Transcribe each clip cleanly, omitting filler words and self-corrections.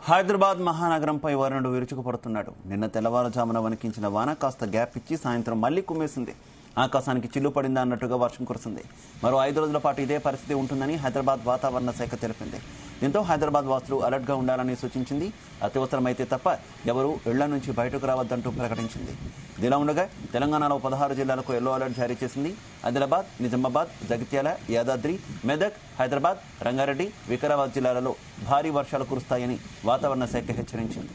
హైదరాబాద్ మహానగరంపై వరుణుడు విరుచుకుపడుతున్నాడు. నిన్న తెల్లవారుజామున వణికించిన వాన కాస్త గ్యాప్ ఇచ్చి సాయంత్రం మళ్లీ కుమ్మేసింది. ఆకాశానికి చిల్లు పడిందా అన్నట్టుగా వర్షం కురిసింది. మరో 5 రోజుల పాటు ఇదే పరిస్థితి ఉంటుందని హైదరాబాద్ వాతావరణ శాఖ తెలిపింది. దీంతో హైదరాబాద్ వాసులు అలర్ట్గా ఉండాలని సూచించింది. అత్యవసరమైతే తప్ప ఎవరూ ఇళ్ల నుంచి బయటకు రావద్దంటూ ప్రకటించింది. ఇదిలా ఉండగా తెలంగాణలో 16 జిల్లాలకు ఎల్లో అలర్ట్ జారీ చేసింది. ఆదిలాబాద్, నిజామాబాద్, జగిత్యాల, యాదాద్రి, మెదక్, హైదరాబాద్, రంగారెడ్డి, వికారాబాద్ జిల్లాలలో భారీ వర్షాలు కురుస్తాయని వాతావరణ శాఖ హెచ్చరించింది.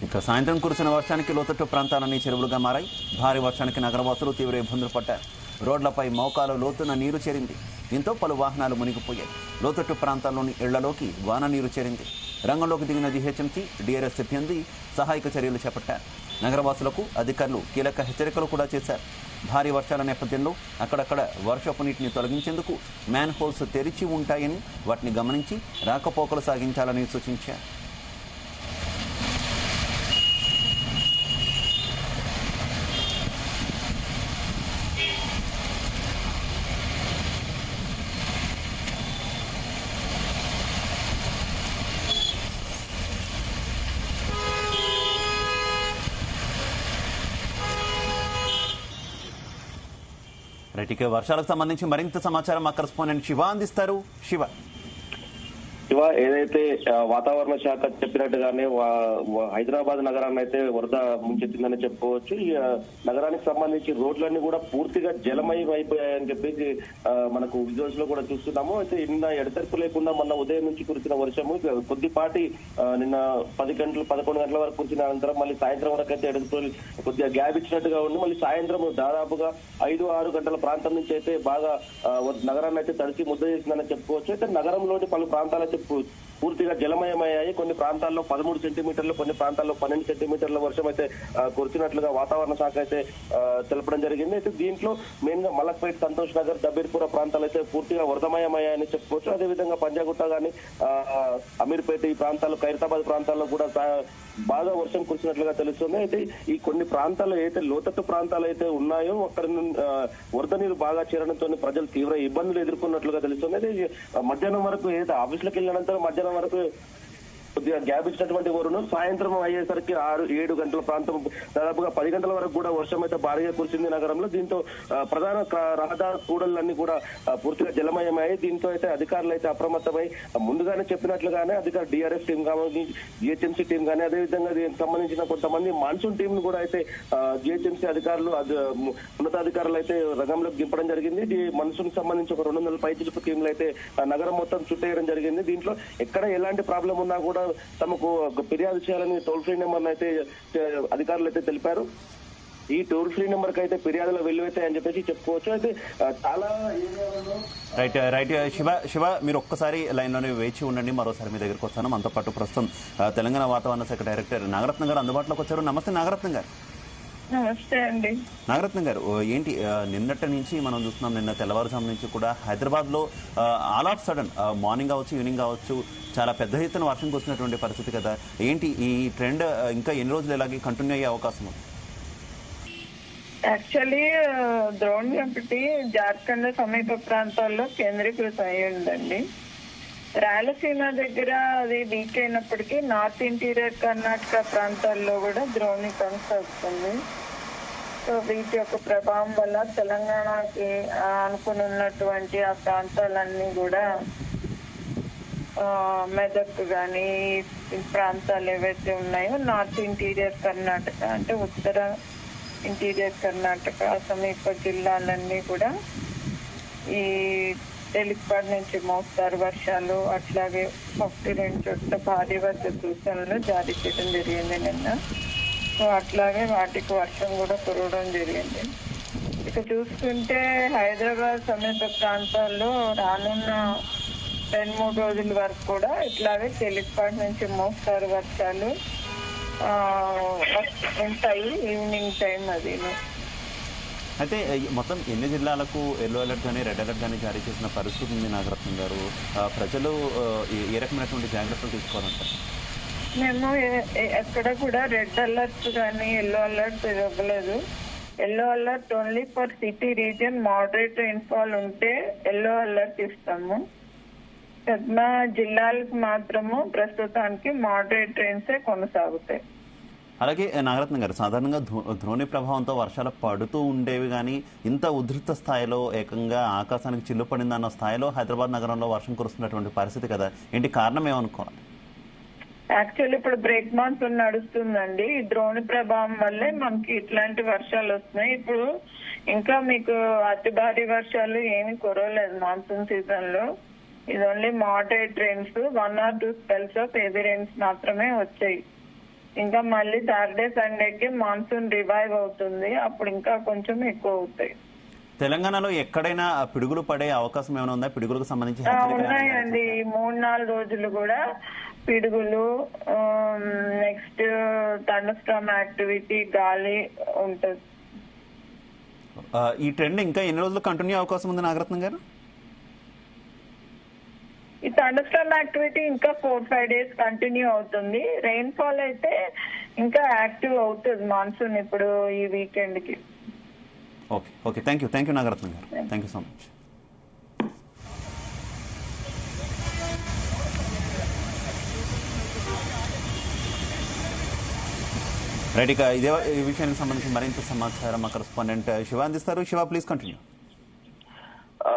ఇక సాయంత్రం కురిసిన వర్షానికి లోతట్టు ప్రాంతాలన్నీ చెరువులుగా మారాయి. భారీ వర్షానికి నగరవాసులు తీవ్ర ఇబ్బందులు పడ్డారు. రోడ్లపై మోకాలు లోతున నీరు చేరింది. దీంతో పలు వాహనాలు మునిగిపోయాయి. లోతట్టు ప్రాంతాల్లోని ఇళ్లలోకి వాన నీరు చేరింది. రంగంలోకి దిగిన జీహెచ్ఎంసీ, డిఆర్ఎస్ సిబ్బంది సహాయక చర్యలు చేపట్టారు. నగరవాసులకు అధికారులు కీలక హెచ్చరికలు కూడా చేశారు. భారీ వర్షాల నేపథ్యంలో అక్కడక్కడ వర్షపు నీటిని తొలగించేందుకు మ్యాన్ హోల్స్ తెరిచి ఉంటాయని, వాటిని గమనించి రాకపోకలు సాగించాలని సూచించారు. రైట్కే వర్షాలకు సంబంధించి మరింత సమాచారం మా కరెస్పాండెంట్ శివ అందిస్తారు. శివ, ఏదైతే వాతావరణ శాఖ చెప్పినట్టుగానే హైదరాబాద్ నగరాన్ని అయితే వరద ముంచెత్తిందని చెప్పుకోవచ్చు. ఈ నగరానికి సంబంధించి రోడ్లన్నీ కూడా పూర్తిగా జలమయం అయిపోయాయని చెప్పేసి మనకు విజువల్స్ లో కూడా చూస్తున్నాము. అయితే నిన్న ఎడతెరపు లేకుండా మొన్న ఉదయం నుంచి కురిసిన వర్షము కొద్దిపాటి నిన్న 10 గంటలు 11 గంటల వరకు కురిసిన అనంతరం మళ్ళీ సాయంత్రం వరకు అయితే ఎడతెరపు కొద్దిగా గ్యాప్ ఇచ్చినట్టుగా ఉంది. మళ్ళీ సాయంత్రం దాదాపుగా 5-6 గంటల ప్రాంతం నుంచి అయితే బాగా నగరాన్ని అయితే తడిసి ముద్ద చేసిందని చెప్పుకోవచ్చు. అయితే నగరంలోని పలు ప్రాంతాలైతే పూర్తిగా జలమయమయ్యాయి. కొన్ని ప్రాంతాల్లో 13 సెంటీమీటర్లు, కొన్ని ప్రాంతాల్లో 12 సెంటీమీటర్ల వర్షం అయితే కురిచినట్లుగా వాతావరణ శాఖ అయితే తెలపడం జరిగింది. అయితే దీంట్లో మెయిన్ గా మలక్పేట్, సంతోష్ నగర్, దబీర్పుర ప్రాంతాలు అయితే పూర్తిగా వరదమయమయ్యాయని చెప్పుకోవచ్చు. అదేవిధంగా పంజాగుట్ట గానీ, అమీర్పేట ఈ ప్రాంతాల్లో, ఖైరతాబాద్ ప్రాంతాల్లో కూడా బాగా వర్షం కురిసినట్లుగా తెలుస్తుంది. అయితే ఈ కొన్ని ప్రాంతాలు అయితే లోతట్టు ప్రాంతాలు అయితే ఉన్నాయో అక్కడ వరద నీరు బాగా చేరడంతో ప్రజలు తీవ్ర ఇబ్బందులు ఎదుర్కొన్నట్లుగా తెలుస్తుంది. అయితే మధ్యాహ్నం వరకు ఏదైతే ఆఫీసులకు వెళ్ళినంత మధ్యాహ్నం వరకు కొద్దిగా గ్యాప్ ఇచ్చినటువంటి వరుణు సాయంత్రం అయ్యేసరికి 6-7 గంటల ప్రాంతం, దాదాపుగా 10 గంటల వరకు కూడా వర్షం అయితే భారీగా కురిసింది నగరంలో. దీంతో ప్రధాన రహదారి కూడళ్లన్నీ కూడా పూర్తిగా జలమయమయ్యాయి. దీంతో అయితే అధికారులు అయితే అప్రమత్తమై ముందుగానే చెప్పినట్లుగానే అధికారులు డిఆర్ఎస్ టీం కానీ, జిహెచ్ఎంసీ టీం కానీ, అదేవిధంగా దీనికి సంబంధించిన కొంతమంది మాన్సూన్ టీం కూడా అయితే జిహెచ్ఎంసీ అధికారులు, ఉన్నతాధికారులు అయితే రంగంలోకి దింపడం జరిగింది. మాన్సూన్ సంబంధించి ఒక 200 పైచిలుపు టీంలు అయితే నగరం మొత్తం చుట్టేయడం జరిగింది. దీంట్లో ఎక్కడ ఎలాంటి ప్రాబ్లం ఉన్నా కూడా తమకు ఫిర్యాదు చేయాలని టోల్ ఫ్రీ నెంబర్ అయితే అధికారులు అయితే తెలిపారు. ఈ టోల్ ఫ్రీ నెంబర్ కి అయితే ఫిర్యాదులు వెల్లువెత్తాయని చెప్పేసి చెప్పుకోవచ్చు. అయితే చాలా రైట్ శివ, మీరు ఒక్కసారి లైన్ లోనే వేచి ఉండండి. మరోసారి మీ దగ్గరకు వస్తాను. మనతో పాటు ప్రస్తుతం తెలంగాణ వాతావరణ శాఖ డైరెక్టర్ నాగరత్నం గారు అందుబాటులోకి వచ్చారు. నమస్తే నాగరత్నం గారు. నమస్తే అండి. నాగరత్నం గారు, ఏంటి నిన్నటి నుంచి మనం చూస్తున్నాం, నిన్న తెల్లవారుజాము నుంచి కూడా హైదరాబాద్ లో ఆల్ ఆఫ్ సడన్ మార్నింగ్ కావచ్చు, ఈవినింగ్ కావచ్చు, చాలా పెద్ద ఎత్తున వర్షం కురిసినటువంటి పరిస్థితి కదా. ఏంటి ఈ ట్రెండ్ ఇంకా ఎన్ని రోజులు ఇలాగే కంటిన్యూ అయ్యే అవకాశం ఉంది? యాక్చువల్లీ ద్రోణి ఒకటి జార్ఖండ్ సమీప ప్రాంతాల్లో కేంద్రీకృతం అయ్యి ఉందండి. రాయలసీమ దగ్గర అది వీక్ అయినప్పటికీ నార్త్ ఇంటీరియర్ కర్ణాటక ప్రాంతాల్లో కూడా ద్రోణి కొనసాగుతుంది. సో వీటి యొక్క ప్రభావం వల్ల తెలంగాణకి అనుకుని ఉన్నటువంటి ఆ ప్రాంతాలన్నీ కూడా మెదక్ కానీ ఈ ప్రాంతాలు ఏవైతే ఉన్నాయో నార్త్ ఇంటీరియర్ కర్ణాటక అంటే ఉత్తర ఇంటీరియర్ కర్ణాటక సమీప జిల్లాలన్నీ కూడా ఈ తేలికపాటి నుంచి మోస్తారు వర్షాలు, అట్లాగే 1-2 చోట్ల భారీ వర్ష సూచనలు జారీ చేయడం జరిగింది నిన్న. సో అట్లాగే వాటికి వర్షం కూడా కురవడం జరిగింది. ఇక చూసుకుంటే హైదరాబాద్ సమీప ప్రాంతాల్లో రానున్న 2-3 రోజుల వరకు కూడా ఇట్లాగే తేలికపాటి నుంచి మోస్తారు వర్షాలు ఉంటాయి ఈవినింగ్ టైం. అది అయితే మొత్తం ఎన్ని జిల్లాలకు ఎల్లో అలర్ట్ కానీ రెడ్ అలర్ట్ కానీ జారీ చేసిన పరిస్థితి ఉంది నాగరత్నం గారు? ప్రజలు ఏ రకమైనటువంటి జాగ్రత్తలు తీసుకోవాలంటారు? మేము ఎక్కడ కూడా రెడ్ అలర్ట్ కానీ ఎల్లో అలర్ట్ ఇవ్వలేదు. Yellow alert only for city region moderate rainfall ఉంటే ఎల్లో అలర్ట్ ఇస్తాము. పెద్ద జిల్లాలకు మాత్రము ప్రస్తుతానికి మోడరేట్ రెయిన్సే కొనసాగుతాయి. అలాగే నాగరత్న గారు, సాధారణంగా ద్రోణి ప్రభావంతో వర్షాలు పడుతూ ఉండేవి, కానీ ఇంత ఉధృత స్థాయిలో ఏకంగా ఆకాశానికి చిల్లు పడిందన్న స్థాయిలో హైదరాబాద్ నగరంలో వర్షం కురుస్తున్నటువంటి పరిస్థితి కదా, ఏంటి కారణం ఏమనుకోవాలి? యాక్చువల్లీ ఇప్పుడు బ్రేక్ మాన్సూన్ నడుస్తుందండి. ఈ ద్రోణి ప్రభావం వల్లే మనకి ఇట్లాంటి వర్షాలు వస్తున్నాయి. ఇప్పుడు ఇంకా మీకు అతి భారీ వర్షాలు ఏమి కురవలేదు మాన్సూన్ సీజన్ లో. ఇది only moderate rains, 1 or 2 spells of heavy rains మాత్రమే వచ్చాయి. ఇంకా మళ్ళీ సాటర్డే సండేకి మాన్సూన్ రివైవ్ అవుతుంది, అప్పుడు ఇంకా కొంచెం ఎక్కువ అవుతాయి. తెలంగాణలో ఎక్కడైనా పిడుగులు పడే అవకాశం ఏమైనా ఉందా? పిడుగులకు సంబంధించి ఉన్నాయండి. 3-4 రోజులు కూడా పిడుగులు, నెక్స్ట్ థండర్స్టార్మ్ యాక్టివిటీ, గాలి ఉంటుంది. ఈ ట్రెండ్ ఇంకా ఎన్ని రోజులు కంటిన్యూ అవకాశం ఉంది నాగరత్నం గారు? ఈ థండర్స్టార్మ్ యాక్టివిటీ ఇంకా 4-5 days కంటిన్యూ అవుతుంది. రెయిన్ఫాల్ అయితే ఇంకా యాక్టివ్ అవుతుంది మాన్సూన్ ఇప్పుడు ఈ వీకెండ్ కి. ఓకే థ్యాంక్ యూ నాగరత్నం గారు, thank you so much. Right, ఇక ఇదే ఈ విషయానికి సంబంధించి మరింత సమాచారం మా కరెస్పాండెంట్ శివ అందిస్తారు. Shiva, please continue.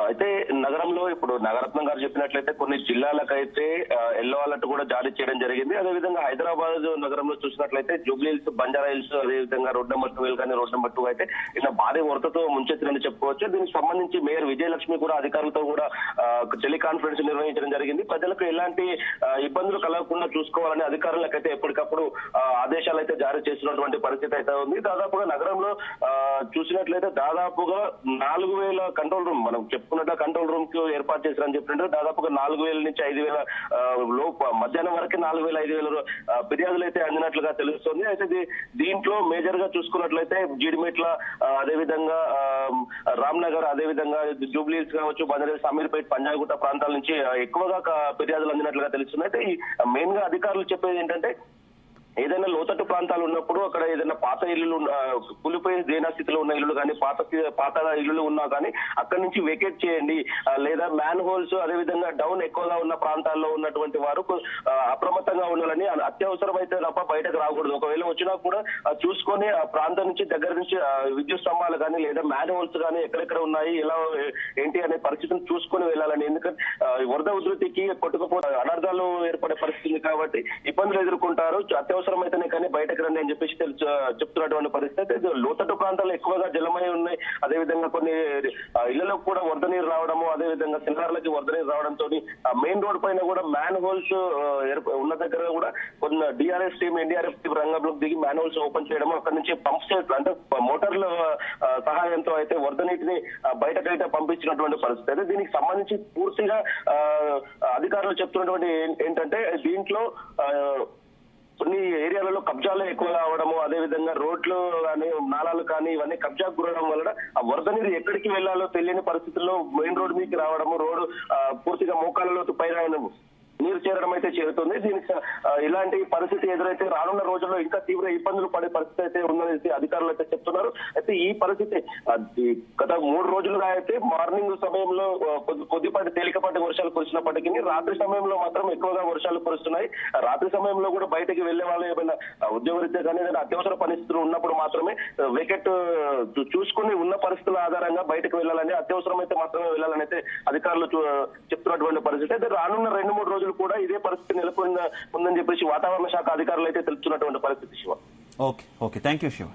అయితే నగరంలో ఇప్పుడు నాగరత్నం గారు చెప్పినట్లయితే కొన్ని జిల్లాలకైతే ఎల్లో అలర్ట్ కూడా జారీ చేయడం జరిగింది. అదేవిధంగా హైదరాబాద్ నగరంలో చూసినట్లయితే జూబ్లీ హిల్స్, బంజారా హిల్స్, అదేవిధంగా రోడ్ నెంబర్ 12 కానీ రోడ్ నెంబర్ 2 అయితే ఇలా భారీ వరదతో ముంచెత్తినని చెప్పుకోవచ్చు. దీనికి సంబంధించి మేయర్ విజయలక్ష్మి కూడా అధికారులతో కూడా టెలికాన్ఫరెన్స్ నిర్వహించడం జరిగింది. ప్రజలకు ఎలాంటి ఇబ్బందులు కలగకుండా చూసుకోవాలని అధికారులకైతే ఎప్పటికప్పుడు ఆదేశాలు అయితే జారీ చేస్తున్నటువంటి పరిస్థితి అయితే ఉంది. దాదాపుగా నగరంలో చూసినట్లయితే దాదాపుగా 4000 కంట్రోల్ రూమ్, మనం చెప్పుకున్నట్టు కంట్రోల్ రూమ్ కు ఏర్పాటు చేశారని చెప్పినట్టు దాదాపుగా 4000 నుంచి 5000 లోపు మధ్యాహ్నం వరకు 4000-5000 ఫిర్యాదులు అయితే అందినట్లుగా తెలుస్తుంది. అయితే దీంట్లో మేజర్ గా చూసుకున్నట్లయితే జీడిమెట్ల, అదేవిధంగా రామ్నగర్, అదేవిధంగా జూబ్లీ హిల్స్ కావచ్చు, బంజారా, సమీర్పేట, పంజాగుట్ట ప్రాంతాల నుంచి ఎక్కువగా ఫిర్యాదులు అందినట్లుగా తెలుస్తుంది. అయితే మెయిన్ గా అధికారులు చెప్పేది ఏంటంటే ఏదైనా లోతట్టు ప్రాంతాలు ఉన్నప్పుడు అక్కడ ఏదైనా పాత ఇల్లులు, కూలిపోయి జీర్ణ స్థితిలో ఉన్న ఇల్లులు కానీ పాత ఇల్లులు ఉన్నా కానీ అక్కడి నుంచి వెకేట్ చేయండి, లేదా మ్యాన్ హోల్స్, అదేవిధంగా డౌన్ ఎక్కువగా ఉన్న ప్రాంతాల్లో ఉన్నటువంటి వారు అప్రమత్తంగా ఉండాలని, అత్యవసరం అయితే తప్ప బయటకు రాకూడదు. ఒకవేళ వచ్చినా కూడా చూసుకొని ఆ ప్రాంతం నుంచి దగ్గర నుంచి విద్యుత్ స్తంభాలు కానీ లేదా మ్యాన్ హోల్స్ కానీ ఎక్కడెక్కడ ఉన్నాయి, ఎలా ఏంటి అనే పరిస్థితిని చూసుకొని వెళ్ళాలని. ఎందుకంటే వరద ఉధృతికి కొట్టుకుపోతే అనర్థాలు ఏర్పడే పరిస్థితి కాబట్టి ఇబ్బందులు ఎదుర్కొంటారు. అత్యవసరం అయితేనే కానీ బయటకు రండి అని చెప్పేసి చెప్తున్నటువంటి పరిస్థితి. లోతట్టు ప్రాంతాల్లో ఎక్కువగా జలమై ఉన్నాయి. అదేవిధంగా కొన్ని ఇళ్లలోకి కూడా వరద నీరు రావడము, అదేవిధంగా చిన్నారులకి వరద నీరు రావడంతో మెయిన్ రోడ్ పైన కూడా మ్యాన్ హోల్స్ ఉన్న దగ్గర కూడా కొన్ని డిఆర్ఎస్ టీమ్, ఎన్డీఆర్ఎఫ్ టీమ్ రంగంలోకి దిగి మ్యాన్ హోల్స్ ఓపెన్ చేయడము, అక్కడ నుంచి పంప్ సెట్ అంటే మోటార్ల సహాయంతో అయితే వరద నీటిని బయటకైతే పంపించినటువంటి పరిస్థితి. అయితే దీనికి సంబంధించి పూర్తిగా అధికారులు చెప్తున్నటువంటి ఏంటంటే దీంట్లో కొన్ని ఏరియాలలో కబ్జాలు ఎక్కువగా అవడము, అదేవిధంగా రోడ్లు కానీ నాలాలు కానీ ఇవన్నీ కబ్జాకు గురవడం వలన ఆ వరద నీరు ఎక్కడికి వెళ్లాలో తెలియని పరిస్థితుల్లో మెయిన్ రోడ్ మీదకి రావడము, రోడ్డు పూర్తిగా మోకాళ్ళలో పైన నీరు చేరడం అయితే చేరుతుంది. దీనికి ఇలాంటి పరిస్థితి ఎదురైతే రానున్న రోజుల్లో ఇంకా తీవ్ర ఇబ్బందులు పడే పరిస్థితి అయితే ఉందని అధికారులు అయితే చెప్తున్నారు. అయితే ఈ పరిస్థితి గత 3 రోజులుగా అయితే మార్నింగ్ సమయంలో కొద్దిపాటి తేలికపాటి వర్షాలు కురిసినప్పటికీ రాత్రి సమయంలో మాత్రం ఎక్కువగా వర్షాలు కురుస్తున్నాయి. రాత్రి సమయంలో కూడా బయటకి వెళ్లే వాళ్ళు ఏమైనా ఉద్యోగరీత్యా కానీ ఏదైనా అత్యవసర పరిస్థితులు ఉన్నప్పుడు మాత్రమే వెకెట్ చూసుకుని ఉన్న పరిస్థితుల ఆధారంగా బయటకు వెళ్లాలని, అత్యవసరం అయితే మాత్రమే వెళ్లాలని అయితే అధికారులు చెప్తున్నటువంటి పరిస్థితి. అయితే రానున్న 2-3 రోజులు కూడా ఇదే పరిస్థితి నెలకొని ఉందని చెప్పేసి వాతావరణ శాఖ అధికారులు అయితే తెలుపుతున్నటువంటి పరిస్థితి. Shiva, okay thank you Shiva.